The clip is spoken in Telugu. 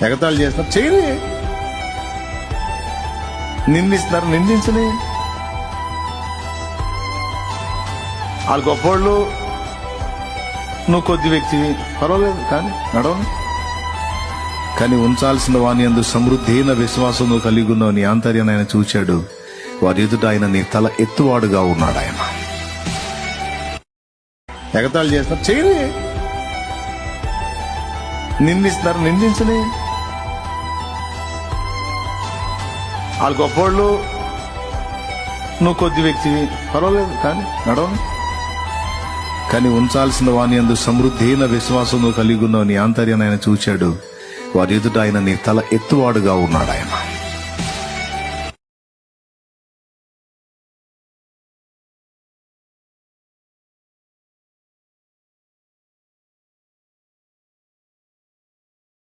ఎగతాళి చేస్తున్నారు, చేయని. నిందిస్తున్నారు, నిందించని. వాళ్ళు గొప్పోళ్ళు, నువ్వు కొద్ది వ్యక్తివి, పర్వాలేదు కానీ నడవని. కానీ ఉంచాల్సిన వాని యందు సమృద్ధి అయిన విశ్వాసం నువ్వు కలిగి ఉన్నావు. నీ ఆంతర్యాన్ని ఆయన చూశాడు. వారి ఎదుట ఆయన నీ తల ఎత్తువాడుగా ఉన్నాడు. ఆయన ఎగతాళి చేస్తున్నారు, చేయని. నిందిస్తున్నారు, నిందించని. వాళ్ళు గొప్పోళ్ళు, నువ్వు కొద్ది వ్యక్తివి, పర్వాలేదు కానీ నడవని. కానీ ఉంచాల్సిన వాని యందు సమృద్ధి అయిన విశ్వాసం నువ్వు కలిగి ఉన్నావు. నీ ఆంతర్యాన్ని ఆయన చూశాడు. వారి ఎదుట ఆయన నీ తల ఎత్తువాడుగా ఉన్నాడు. ఆయన